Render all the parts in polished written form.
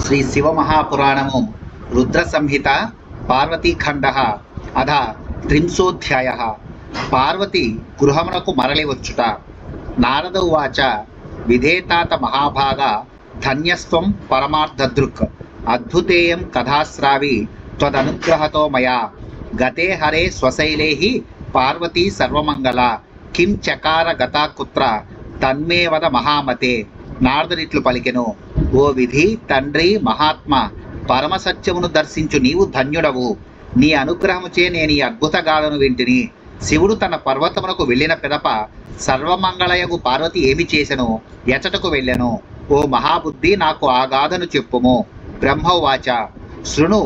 శ్రీ శివమహాపురాణము రుద్ర సంహిత పార్వతీఖండ అధ త్రింశోధ్యాయ. పార్వతి గృహమునకు మరలి వచ్చుట. నారద ఉవాచ విధేతాత మహాభాగ ధన్యస్త్వం పరమార్థదృక్ అద్భుతేయం కథాశ్రావి త్వదనుగ్రహతో మయా గతే హరే స్వశైలే పార్వతీ సర్వమంగళ కిం చకార గతా కుత్ర తన్మే వద మహామతే. నారదుడిట్లు పలికెను, ఓ విధి తండ్రి మహాత్మ, పరమసత్యమును దర్శించు నీవు ధన్యుడవు. నీ అనుగ్రహముచే నేను ఈ అద్భుత గాథను వింటిని. శివుడు తన పర్వతమునకు వెళ్ళిన పిదప సర్వమంగళయగు పార్వతి ఏమి చేసెను, ఎచటకు వెళ్ళెను? ఓ మహాబుద్ధి, నాకు ఆ గాథను చెప్పుము. బ్రహ్మవాచ శృణు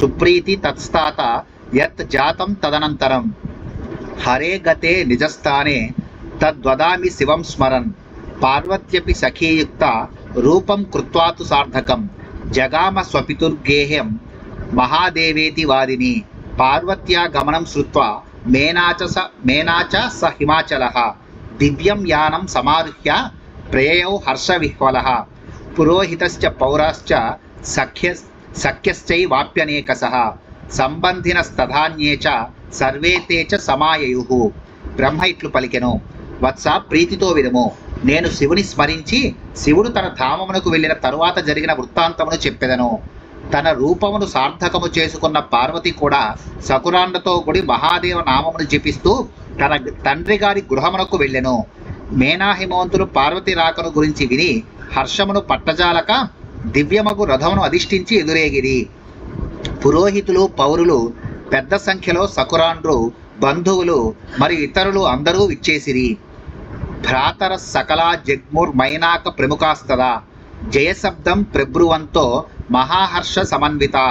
సుప్రీతి తత్స్థాత యత్ జాతం తదనంతరం హరే గతే నిజస్థానే తద్వదామి శివం స్మరన్. పార్వత్యపి సఖీయుక్త రూపం కృత్వాతు సార్థకం జగామ స్వపితుర్గేహ్యం మహాదేవేతి వారిని. పార్వత్యా గమనం శ్రుత్వా మేనాచ స హిమాచలః దివ్యం యానం సమారుహ్య ప్రేయౌ హర్షవిహ్వలః పురోహితశ్చ పౌరాశ్చ సఖ్యశ్చైవాప్యనేకసః సంబంధినస్తధాన్యే చ సర్వే తే చ సమాయయుః. బ్రహ్మ ఇట్లు పలికెను, వత్స ప్రీతితో వినుము. నేను శివుని స్మరించి శివుడు తన ధామమునకు వెళ్ళిన తరువాత జరిగిన వృత్తాంతమును చెప్పెదను. తన రూపమును సార్థకము చేసుకున్న పార్వతి కూడా సకురాండతో కూడి మహాదేవ నామమును జపిస్తూ తన తండ్రి గారి గృహమునకు వెళ్ళెను. మేనాహిమవంతులు పార్వతి రాకను గురించి విని హర్షమును పట్టజాలక దివ్యమగు రథమును అధిష్ఠించి ఎదురేగిరి. పురోహితులు పౌరులు పెద్ద సంఖ్యలో సకురాండ్రు బంధువులు మరియు ఇతరులు అందరూ విచ్చేసిరి. భ్రాతర సకల జగ్ముర్మైనాక ప్రముఖాస్తదా జయశబ్దం ప్రభ్రువంతో మహాహర్ష సమన్వితా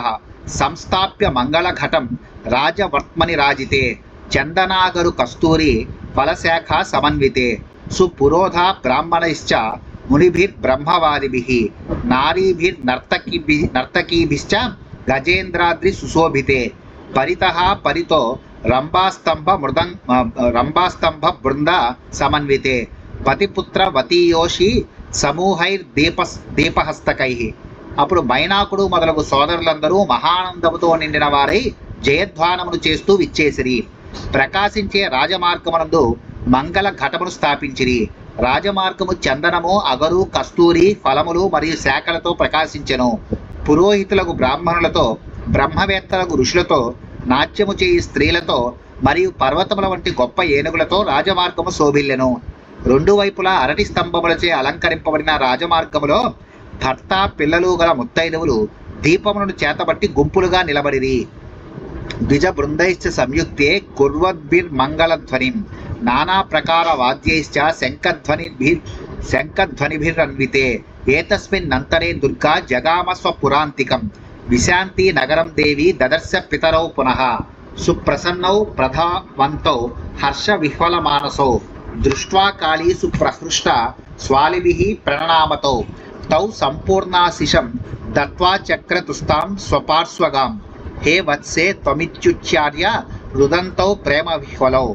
సంస్థాప్య మంగళఘటం రాజవర్త్మని రాజితే చందనాగరు కస్తూరి ఫలశాఖ సమన్వితే సుపురోధ బ్రాహ్మణైశ్చ మునిభిర్బ్రహ్మవాదిభిః నారీభిర్నర్తకీభిశ్చ గజేంద్రాద్రి సుశోభితే పరితః పరితో రంభాస్తంభ బృంద సమన్వితే పతిపుత్ర వతీయోషి సమూహైర్దీపహస్తకై. అప్పుడు మైనాకుడు మొదలగు సోదరులందరూ మహానందముతో నిండిన వారై జయధ్వానమును చేస్తూ విచ్చేసిరి. ప్రకాశించే రాజమార్గమునందు మంగళ ఘటమును స్థాపించిరి. రాజమార్గము చందనము, అగరు, కస్తూరి, ఫలములు మరియు శాఖలతో ప్రకాశించెను. పురోహితులకు బ్రాహ్మణులతో, బ్రహ్మవేత్తలకు ఋషులతో, నాట్యము చేయి స్త్రీలతో మరియు పర్వతముల వంటి గొప్ప ఏనుగులతో రాజమార్గము శోభిల్లెను. రెండు వైపులా అరటి స్తంభములచే అలంకరింపబడిన రాజమార్గములో భర్త, పిల్లలు గల ముత్తైదువులు దీపములను చేతబట్టి గుంపులుగా నిలబడిరి. ద్విజ బృందైశ్చ సంయుక్తే కుర్వద్భిర్మంగళధ్వనిం నానా ప్రకార వాద్యైశ్చ శంఖధ్వనిభిరన్వితే ఏతస్మిన్నంతరే దుర్గా జగామ స్వపురాంతికం విశాంతి నగరం దేవి దదర్శ పితరౌ పునః సుప్రసన్నౌ ప్రధావంతౌ హర్ష విహ్వల మానసౌ దృష్ట్వా కాళీ సుప్రహృష్ట స్వాలిభిః ప్రణామతౌ తౌ సంపూర్ణాశిషం దత్వా చక్రతుస్తాం స్వపార్శ్వగాం హే వత్సే త్వమిత్యుచ్చార్య రుదంతౌ ప్రేమ విహ్వలౌ.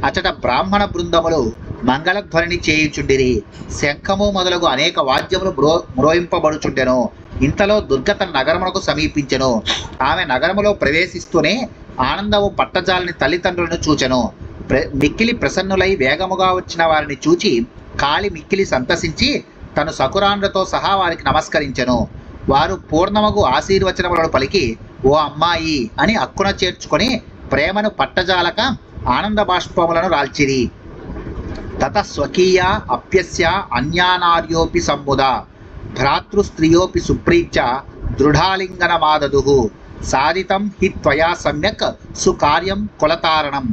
అచట బ్రాహ్మణ బృందములు మంగళధ్వనిని చేయుచుండిరి. శంఖము మొదలగు అనేక వాద్యములు మ్రోయింపబడుచుండెను. ఇంతలో దుర్గ తన నగరమునకు సమీపించెను. ఆమె నగరములో ప్రవేశిస్తూనే ఆనందము పట్టజాలని తల్లిదండ్రులను చూచెను. మిక్కిలి ప్రసన్నులై వేగముగా వచ్చిన వారిని చూచి కాళి మిక్కిలి సంతసించి తను సకురాండ్రతో సహా వారికి నమస్కరించెను. వారు పూర్ణమగు ఆశీర్వచనములను పలికి ఓ అమ్మాయి అని అక్కున చేర్చుకొని ప్రేమను పట్టజాలక ఆనంద బాష్పములను రాల్చిరి. తత స్వకీయ అప్యస్య అన్యానార్యోపి సమ్ముదా భ్రాతృస్త్రియోపి సుప్రీత్య దృఢాలింగనమాదదుః సాధితం హి త్వయా సమ్యక్ సుకార్యం కులతారణం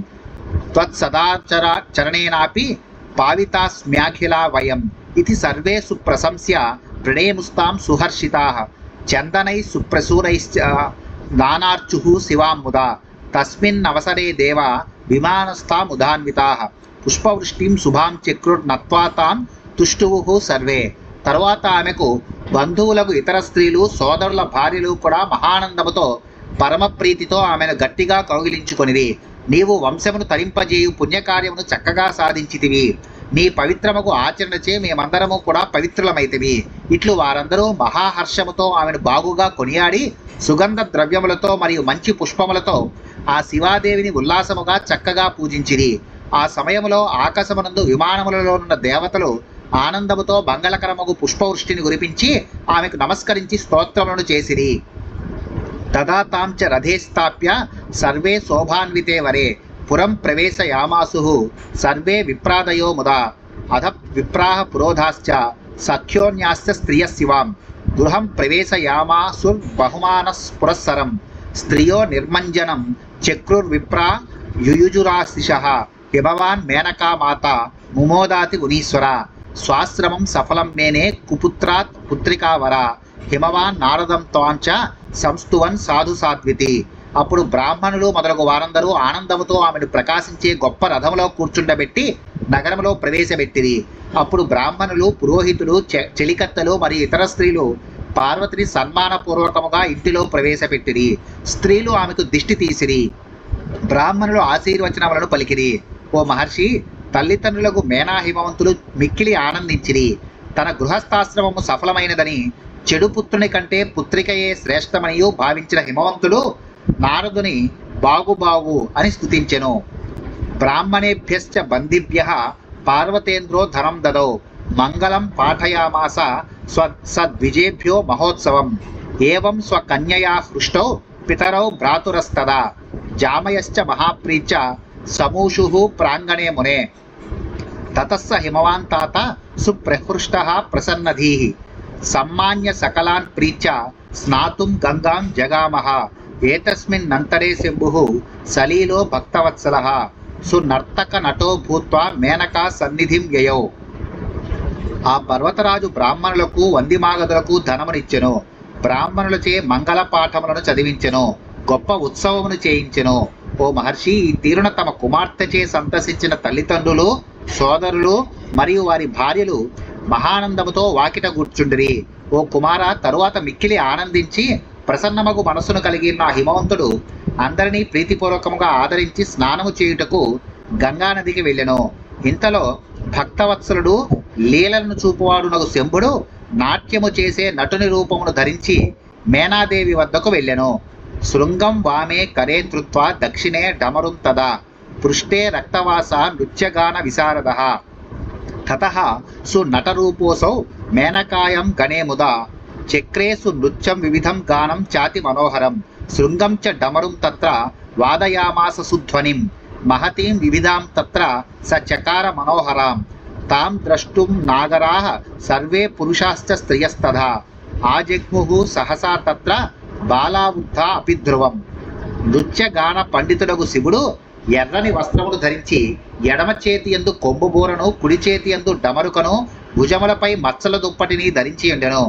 త్వత్సదాచరణేనాపి పావితాస్మ్యాఖిలా వయం ఇది సర్వే సుప్రశంస్య ప్రణేముస్తాం సుహర్షితాః చందనై సుప్రసూరైశ్చ దానార్చుః శివాం ముదా తస్మిన్నవసరే దేవ విమానస్థాముదాన్వితాః పుష్పవృష్టిం శుభాం చక్రుర్నత్వా తాం తుష్టువుః సర్వే. తరువాత ఆమెకు బంధువులకు ఇతర స్త్రీలు, సోదరుల భార్యలు కూడా మహానందముతో పరమప్రీతితో ఆమెను గట్టిగా కౌగిలించుకొనిరి. నీవు వంశమును తరింపజేయు పుణ్యకార్యమును చక్కగా సాధించితివి. నీ పవిత్రముకు ఆచరణచే మేమందరము కూడా పవిత్రులమైతివి. ఇట్లు వారందరూ మహాహర్షముతో ఆమెను బాగుగా కొనియాడి సుగంధ ద్రవ్యములతో మరియు మంచి పుష్పములతో ఆ శివాదేవిని ఉల్లాసముగా చక్కగా పూజించిరి. ఆ సమయములో ఆకాశమునందు విమానములలోనున్న దేవతలు ఆనందముతో మంగళకరముగు పుష్పవృష్టిని కురిపించి ఆమెకు నమస్కరించి స్తోత్రములను చేసిరి. తదా తాం చ రథే స్థాప్య సర్వే శోభాన్వితే వరే పురం ప్రవేశయామాసుః సర్వే విప్రాదయో ముదా అధ విప్రాహ పురోధాశ్చ సఖ్యోన్యాశ్చ స్త్రియః శివాం గృహం ప్రవేశయామాసుర్బహుమానః స్త్రియో నిర్మంజనం చక్రుర్విప్రా యుయుజురాశిషః హిమవాన్ మేనకా మాత ముమోదాతి మునీశ్వర స్వాశ్రమం సఫలం మేనే కుపుత్రాత్ పుత్రికావర హిమవాన్ నారదం త్వాంచ సంస్తువన్ సాధు సాత్వితి. అప్పుడు బ్రాహ్మణులు మొదలగు వారందరూ ఆనందముతో ఆమెను ప్రకాశించే గొప్ప రథములో కూర్చుండబెట్టి నగరంలో ప్రవేశపెట్టిరి. అప్పుడు బ్రాహ్మణులు, పురోహితులు, చెలికత్తలు మరియు ఇతర స్త్రీలు పార్వతిని సన్మానపూర్వకముగా ఇంటిలో ప్రవేశపెట్టిరి. స్త్రీలు ఆమెకు దిష్టి తీసిరి. బ్రాహ్మణులు ఆశీర్వచనములను పలికిరి. ఓ మహర్షి, తల్లిదండ్రులకు మేనా హిమవంతులు మిక్కిలి ఆనందించిరి. తన గృహస్థాశ్రమము సఫలమైనదని, చెడు పుత్రుని కంటే పుత్రికయే శ్రేష్టమనియు భావించిన హిమవంతులు నారదుని బాగు అని స్తుతించెను. బ్రాహ్మణేభ్యశ్చ బందిభ్యః పార్వతేంద్రో ధనం దదౌ మంగళం పాఠయామాస సద్విజేభ్యో మహోత్సవం ఏవం స్వకన్యయా హృష్టౌ పితరౌ భ్రాతురస్తదా జామయశ్చ మహాప్రీచ సమూషుః ప్రాంగణే మునే తతస్స హిమవాన్ తాత సుప్రహృష్టః ప్రసన్నధీః సమ్మాన్య సకలాన్ ప్రీచ స్నాతుం గంగాం జగామః ఏతస్మిన్నంతరే శంభుః సలీలో భక్తవత్సలః సునర్తక నటో భూత్వా మేనకా సన్నిధిం యయౌ. ఆ పర్వతరాజు బ్రాహ్మణులకు, వందిమాగదులకు ధనమునిచ్చెను. బ్రాహ్మణులచే మంగళ పాఠములను చదివించెను. గొప్ప ఉత్సవమును చేయించెను. ఓ మహర్షి, ఈ తీరున తమ కుమార్తెచే సంతసించిన తల్లిదండ్రులు, సోదరులు మరియు వారి భార్యలు మహానందముతో వాకిట కూర్చుండిరి. ఓ కుమార, తరువాత మిక్కిలి ఆనందించి ప్రసన్నమగు మనసును కలిగిన హిమవంతుడు అందరినీ ప్రీతిపూర్వకముగా ఆదరించి స్నానము చేయుటకు గంగా నదికి వెళ్ళెను. ఇంతలో భక్తవత్సలుడు, లీలలను చూపువాడునగు శంభుడు నాట్యము చేసే నటుని రూపమును ధరించి మేనాదేవి వద్దకు వెళ్ళెను. శృంగం వామే కరే ధృత్వా దక్షిణే డమరుం తదా పృష్ఠే రక్తవాస నృత్యగాన విశారదః తతః సునటరూపోసౌ మేనకాయం గణే ముదా చక్రే సునృత్యం వివిధం గానం చాతి మనోహరం శృంగం చ డమరుం తత్ర వాదయామాస సుధ్వనిం మహతీం వివిధాం తత్ర స చకార మనోహరాం తాం ద్రష్టుం నాగరాః సర్వే పురుషాశ్చ స్త్రియస్తథా ఆజగ్ముః సహసా తత్ర బాలావృద్ధా అపి ధ్రువం. నృత్యగాన పండితుడగు శివుడు ఎర్రని వస్త్రములు ధరించి ఎడమ చేతి యందు కొంబుబూరను, కుడి చేతి యందు డమరుకను, భుజములపై మచ్చల దుప్పటిని ధరించి ఉండెను.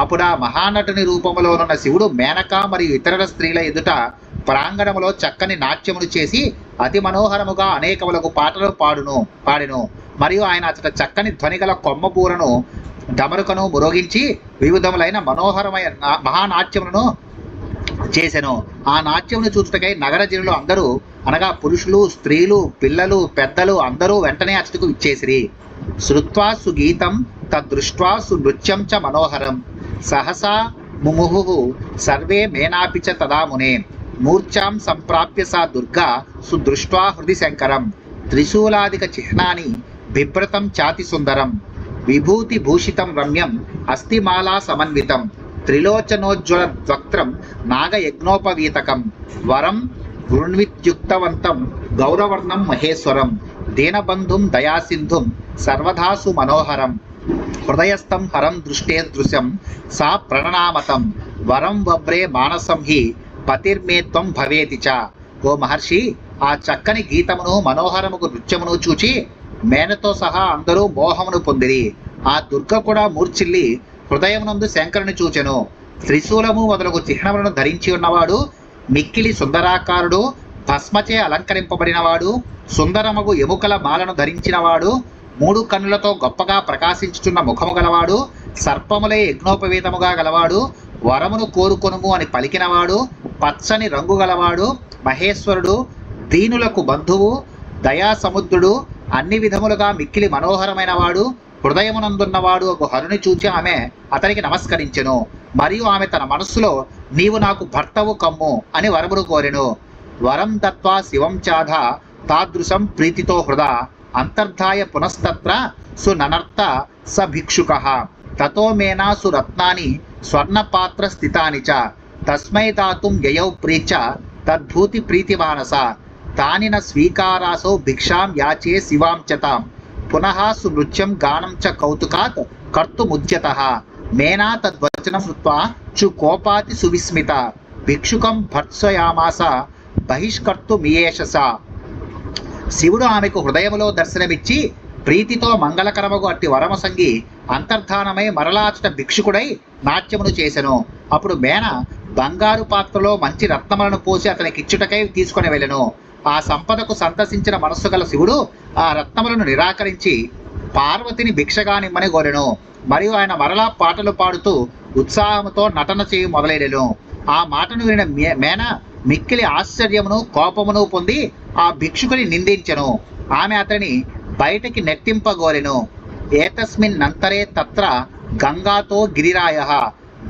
అప్పుడు ఆ మహానటుని రూపములోనున్న శివుడు మేనక మరియు ఇతర స్త్రీల ఎదుట ప్రాంగణములో చక్కని నాట్యములు చేసి అతి మనోహరముగా అనేకములకు పాటలు పాడెను. మరియు ఆయన అతట చక్కని ధ్వనిగల కొమ్మబూరను, డమరుకను మురోగించి వివిధములైన మనోహరమైన మహానాట్యములను చేసెను. ఆ నాట్యమును చూచుటకై నగర జనులు అందరూ, అనగా పురుషులు, స్త్రీలు, పిల్లలు, పెద్దలు అందరూ వెంటనే అతడుకు విచ్చేసిరి. శ్రుత్వా సుగీతం తద్దృష్ట్వా సునృత్యం చ మనోహరం సహసా ముముహుః సర్వే మేనాపి చ తదా మునే మూర్ఛాం సంప్రాప్య సా దుర్గా సుదృష్ట్వా హృది శంకరం త్రిశూలాదిక చిహ్నాని బిభ్రతం చాతి సుందరం విభూతి భూషితం రమ్యం అస్థిమాలా సమన్వితం త్రిలోచనోజ్వల ద్వక్త్రం నాగయజ్ఞోపవీతకం వరం గృణ్విత్యుక్తవంతం గౌరవర్ణం మహేశ్వరం దీనబంధుం దయాసింధుం సర్వధాసు మనోహరం హృదయస్థం హరం దృష్టే దృశ్యం సా ప్రణనామతం వరం వవ్రే మానసం హి పతిర్మేత్వం భవేతి చ. ఓ మహర్షి, ఆ చక్కని గీతమును, మనోహరముకు నృత్యమును చూచి మేనతో సహా అందరూ మోహమును పొందిరి. ఆ దుర్గ కూడా మూర్ఛిల్లి హృదయమునందు శంకరుని చూచెను. త్రిశూలము మొదలగు చిహ్నములను ధరించి ఉన్నవాడు, మిక్కిలి సుందరాకారుడు, భస్మచే అలంకరింపబడినవాడు, సుందరమగు ఎముకల మాలను ధరించినవాడు, 3 కన్నులతో గొప్పగా ప్రకాశించుచున్న ముఖము గలవాడు, సర్పములే యజ్ఞోపవీతముగా గలవాడు, వరమును కోరుకొనుము అని పలికినవాడు, పచ్చని రంగు గలవాడు, మహేశ్వరుడు, దీనులకు బంధువు, దయాసముద్రుడు, అన్ని విధములుగా మిక్కిలి మనోహరమైన వాడు, హృదయమునందున్నవాడు ఒక హరుని చూచి ఆమె అతనికి నమస్కరించెను. మరియు ఆమె తన మనస్సులో, నీవు నాకు భర్తవు కమ్ము అని వరమును కోరెను. వరం దత్వా శివం చాధ తాదృశం ప్రీతితో హృదా అంతర్ధాయ పునస్తత్ర సుననర్త స భిక్షుకః తతో మేనా సురత్నాని స్వర్ణపాత్ర స్థితాని చ తస్మై దాతుం యయౌ ప్రీచ తద్భూతి ప్రీతిమానస తాని న స్వీకారాసౌ భిక్షాం యాచే శివాం చ తాం పునః సునృత్యం గానం చ కౌతుకాత్ కర్తుముద్యతః మేనా తద్వచనం శ్రుత్వా చు కోపాతి సువిస్మిత భిక్షుకం భర్త్సయామాస బహిష్కర్తుమియేషస. శివుడు ఆమెకు హృదయములో దర్శనమిచ్చి ప్రీతితో మంగళకరమగు అట్టి వరము సంగి అంతర్ధానమై మరలాచట భిక్షుకుడై నాట్యమును చేసెను. అప్పుడు మేన బంగారు పాత్రలో మంచి రత్నములను పోసి అతనికిచ్చుటకై తీసుకొని వెళ్ళెను. ఆ సంపదకు సంతసించిన మనస్సు గల శివుడు ఆ రత్నములను నిరాకరించి పార్వతిని భిక్షగానిమ్మని కోరెను. మరియు ఆయన మరలా పాటలు పాడుతూ ఉత్సాహముతో నటన చేయి మొదలెడెను. ఆ మాటను వినిన మేన మిక్కిలి ఆశ్చర్యమును కోపమును పొంది ఆ భిక్షుకుని నిందించెను. ఆమె అతని బయటికి నెట్టింపగోరెను. ఏతస్మిన్ నంతరే తత్ర గంగాతో గిరిరాయః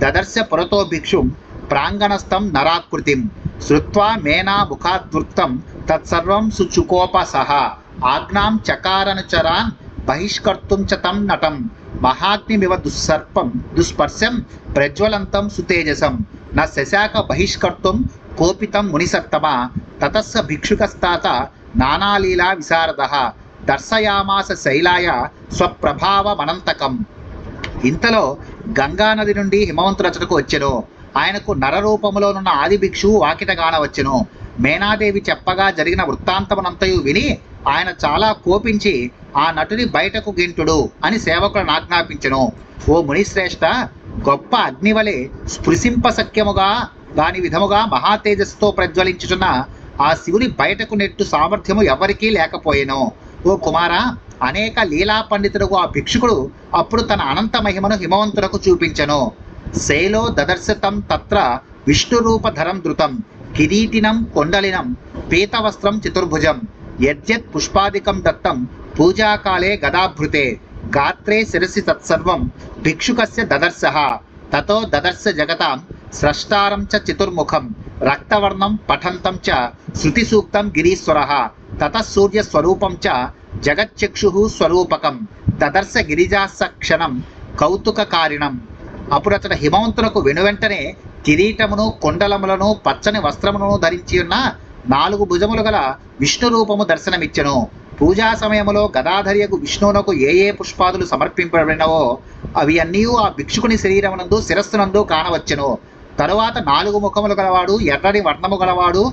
దదర్శ పురతో భిక్షుం ప్రాంగణస్థం నరాకృతిం శ్రుత్వా మేనా ముఖాద్వృత్తం తత్సర్వం సుచుకోపసః ఆజ్ఞాం చకారనుచరాన్ బహిష్కర్తుం చ తం నటం మహాగ్నిమివ దుస్పర్శం ప్రజ్వలంతం సుతేజసం న శశాక బహిష్కర్తుం కోపితం మునిసత్తమ తతస్స భిక్షుకస్తాత నానాలీలా విశారదః దర్శయామాస శైలాయ స్వప్రభావమనంతకం. ఇంతలో గంగానది నుండి హిమవంతురచటకు వచ్చెను. ఆయనకు నరరూపములోనున్న ఆది భిక్షువు వాకిట గానవచ్చెను. మేనాదేవి చెప్పగా జరిగిన వృత్తాంతమునంతయు విని ఆయన చాలా కోపించి ఆ నటుని బయటకు గెంటుడు అని సేవకులను ఆజ్ఞాపించెను. ఓ మునిశ్రేష్ఠ, గొప్ప అగ్నివలే స్పృశింపశక్యముగా దాని విధముగా మహాతేజస్సుతో ప్రజ్వలించుచున్న ఆ శివుని బయటకు నెట్టు సామర్థ్యము ఎవరికీ లేకపోయెను. ఓ కుమారా, అనేక లీలా పండితుడుకు ఆ భిక్షుకుడు అప్పుడు తన అనంత మహిమను హిమవంతులకు చూపించెను. శైలో దదర్శతం తత్ర విష్ణురూపధరం ధృతం కిరీటినం కొండలినం పీతవస్త్రం చతుర్భుజం యద్యత్ పుష్పాదికం దత్తం పూజాకాలే గదాభృతే గాత్రే శిరసి తత్సర్వం భిక్షుకస్య దదర్శః తతో దదర్శ జగతాం స్రష్టారం చ చతుర్ముఖం రక్తవర్ణం పఠంతం చ శృతిసూక్తం గిరీశ్వరః తతః సూర్యస్వరూపం చ జగచ్చక్షుః స్వరూపకం దదర్శ గిరిజాసక్షణం కౌతుకకారిణం. అప్పుడు అతడు హిమవంతునకు వెనువెంటనే కిరీటమును కొండలములను పచ్చని వస్త్రమును ధరించి ఉన్న 4 భుజములు గల విష్ణు రూపము దర్శనమిచ్చెను. పూజా సమయములో గదాధర్యకు విష్ణువునకు ఏ ఏ పుష్పాదులు సమర్పింపబడినవో అవి అన్నీ ఆ భిక్షుకుని శరీరమునందు శిరస్సునందు కానవచ్చెను. తరువాత 4 ముఖములు గలవాడు, ఎర్రని వర్ణము గలవాడు,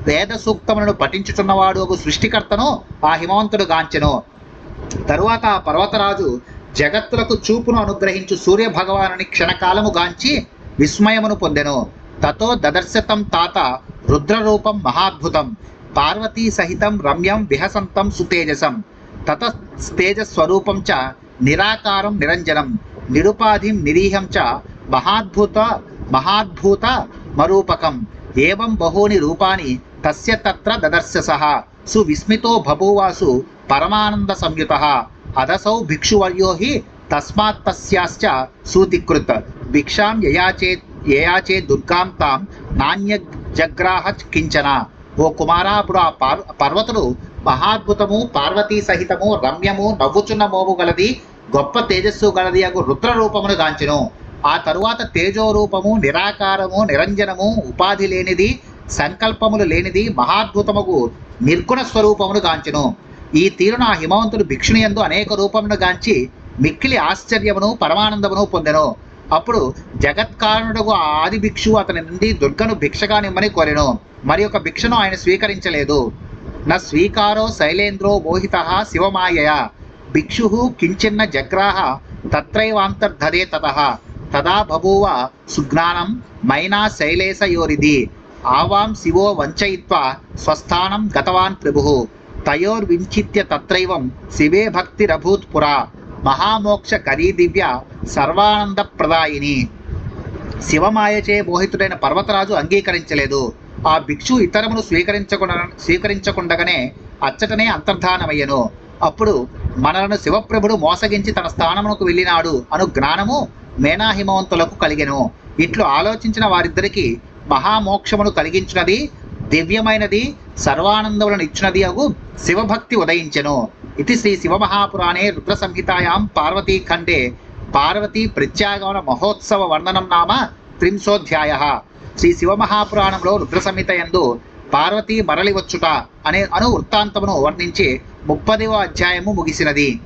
వేద సూక్తములను పఠించుచున్నవాడు ఒక సృష్టికర్తను ఆ హిమవంతుడు గాంచెను. తరువాత ఆ పర్వతరాజు జగత్తులకు చూపును అనుగ్రహించు సూర్య భగవానుని క్షణకాలము గాంచి విస్మయమును పొందెను. తతో దదర్శతం తాత రుద్రరూపం మహాద్భుతం పార్వతీ సహితం రమ్యం విహసంతం సుతేజసం తతస్తేజస్వరూపం చ నిరాకారం నిరంజనం నిరుపాధిం నిరీహం చ మహాద్భూత మరూపకం ఏవం బహూని రూపాని తస్య తత్ర దదర్శసః సువిస్మితో బభూవాసు పరమానంద సంయుతః అదసౌ భిక్షువర్యో హి తస్మాత్ తస్యాశ్చ సూతికృత్ భిక్షాం యయాచే దుర్గాం తాం నాణ్యజగ్రాహ కించన. ఓ కుమారా, అప్పుడు ఆ పర్వతుడు మహాద్భుతము, పార్వతీ సహితము, రమ్యము, నవ్వుచున్న మోము గలది, గొప్ప తేజస్సు గలది అగు రుద్ర రూపమును గాంచెను. ఆ తరువాత తేజోరూపము, నిరాకారము, నిరంజనము, ఉపాధి లేనిది, సంకల్పములు లేనిది, మహాద్భుతముగు నిర్గుణ స్వరూపమును గాంచెను. ఈ తీరున ఆ హిమవంతుడు భిక్షుని యందు అనేక రూపమును గాంచి మిక్కిలి ఆశ్చర్యమును పరమానందమును పొందెను. అప్పుడు జగత్కారణుడు ఆ ఆది భిక్షువు అతని నుండి దుర్గను భిక్షగా నిమ్మని కోరెను. మరి ఒక భిక్షను ఆయన స్వీకరించలేదు. న స్వీకారో శైలేంద్రో మోహితః శివమాయయా భిక్షు కించిన్న జగ్రాహ తత్రైవాంతర్ధరే తతః తదా బభూవ సుజ్ఞానం మైనా శైలేశయోరిది ఆవాం శివో వంచయిత్వా స్వస్థానం గతవాన్ ప్రభుః తయోర్వించిత్య తత్రైవం శివే భక్తిరభూత్ పురా మహామోక్ష కరీ దివ్య సర్వానంద ప్రదాయిని. శివమాయచే మోహితుడైన పర్వతరాజు అంగీకరించలేదు. ఆ భిక్షు ఇతరమును స్వీకరించకుండగానే అచ్చటనే అంతర్ధానమయ్యను. అప్పుడు మనలను శివప్రభుడు మోసగించి తన స్థానమునకు వెళ్ళినాడు అను జ్ఞానము మేనాహిమవంతులకు కలిగెను. ఇట్లు ఆలోచించిన వారిద్దరికి మహామోక్షమును కలిగించినది, దివ్యమైనది, సర్వానందములను ఇచ్చినది అగు శివభక్తి ఉదయించెను. ఇది శ్రీ శివమహాపురాణే రుద్ర సంహితాయాం పార్వతీఖండే పార్వతీ ప్రత్యాగమన మహోత్సవ వర్ణనం నామ 30ోధ్యాయ. శ్రీ శివమహాపురాణంలో రుద్ర సంహిత యందు పార్వతీ మరలి వచ్చుట అనే వృత్తాంతమును వర్ణించి 30వ అధ్యాయము ముగిసినది.